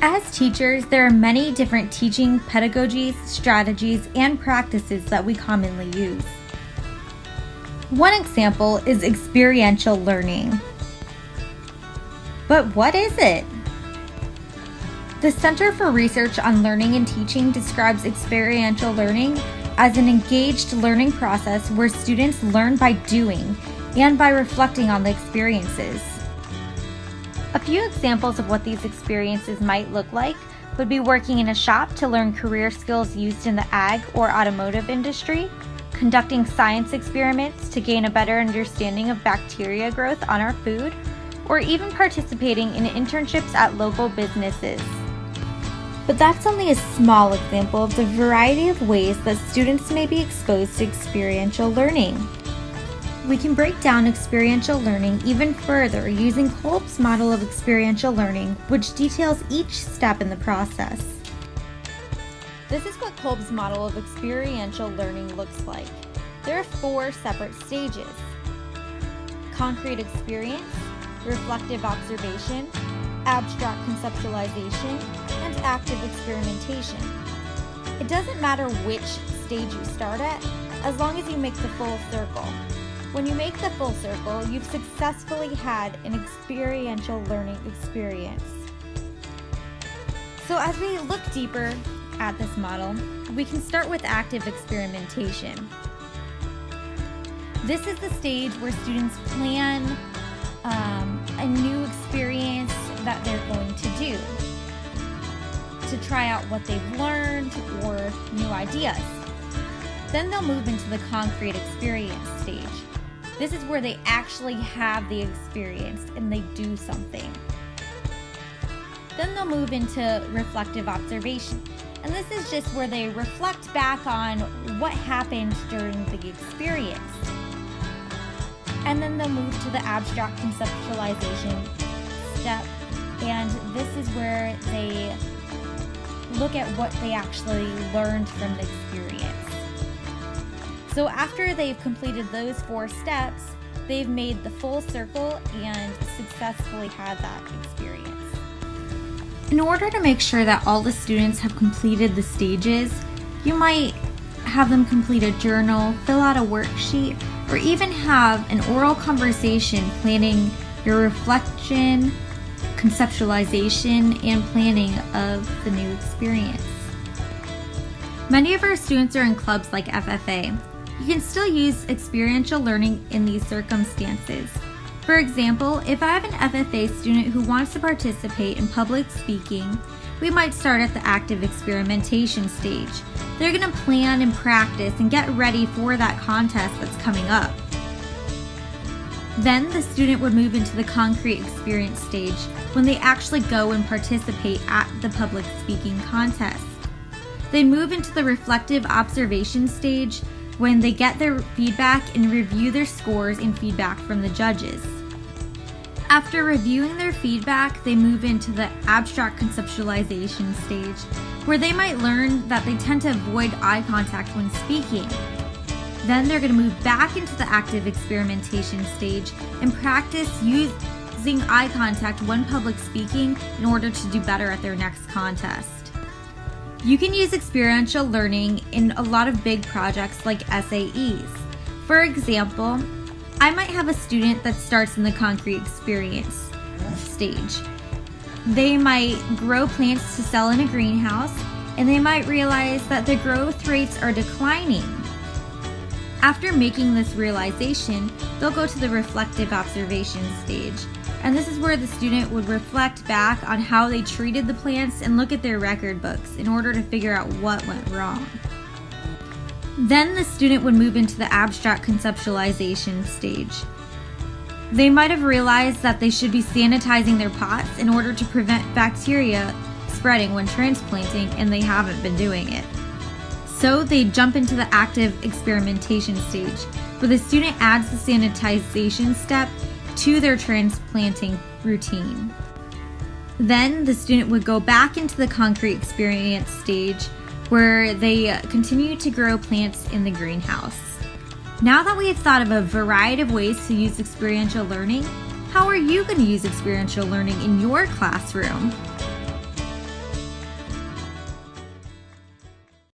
As teachers, there are many different teaching pedagogies, strategies, and practices that we commonly use. One example is experiential learning. But what is it? The Center for Research on Learning and Teaching describes experiential learning as an engaged learning process where students learn by doing and by reflecting on the experiences. A few examples of what these experiences might look like would be working in a shop to learn career skills used in the ag or automotive industry, conducting science experiments to gain a better understanding of bacteria growth on our food, or even participating in internships at local businesses. But that's only a small example of the variety of ways that students may be exposed to experiential learning. We can break down experiential learning even further using Kolb's model of experiential learning, which details each step in the process. This is what Kolb's model of experiential learning looks like. There are 4 separate stages: concrete experience, reflective observation, abstract conceptualization, and active experimentation. It doesn't matter which stage you start at, as long as you make the full circle. When you make the full circle, you've successfully had an experiential learning experience. So as we look deeper at this model, we can start with active experimentation. This is the stage where students plan a new experience that they're going to do, to try out what they've learned or new ideas. Then they'll move into the concrete experience stage. This is where they actually have the experience and they do something. Then they'll move into reflective observation. And this is just where they reflect back on what happened during the experience. And then they'll move to the abstract conceptualization step. And this is where they look at what they actually learned from the experience. So after they've completed those 4 steps, they've made the full circle and successfully had that experience. In order to make sure that all the students have completed the stages, you might have them complete a journal, fill out a worksheet, or even have an oral conversation planning your reflection, conceptualization, and planning of the new experience. Many of our students are in clubs like FFA. You can still use experiential learning in these circumstances. For example, if I have an FFA student who wants to participate in public speaking, we might start at the active experimentation stage. They're going to plan and practice and get ready for that contest that's coming up. Then the student would move into the concrete experience stage when they actually go and participate at the public speaking contest. They move into the reflective observation stage when they get their feedback and review their scores and feedback from the judges. After reviewing their feedback, they move into the abstract conceptualization stage, where they might learn that they tend to avoid eye contact when speaking. Then they're going to move back into the active experimentation stage and practice using eye contact when public speaking in order to do better at their next contest. You can use experiential learning in a lot of big projects like SAEs. For example, I might have a student that starts in the concrete experience stage. They might grow plants to sell in a greenhouse, and they might realize that the growth rates are declining. After making this realization, they'll go to the reflective observation stage. And this is where the student would reflect back on how they treated the plants and look at their record books in order to figure out what went wrong. Then the student would move into the abstract conceptualization stage. They might have realized that they should be sanitizing their pots in order to prevent bacteria spreading when transplanting, and they haven't been doing it. So they jump into the active experimentation stage, where the student adds the sanitization step to their transplanting routine. Then the student would go back into the concrete experience stage, where they continue to grow plants in the greenhouse. Now that we have thought of a variety of ways to use experiential learning, how are you going to use experiential learning in your classroom?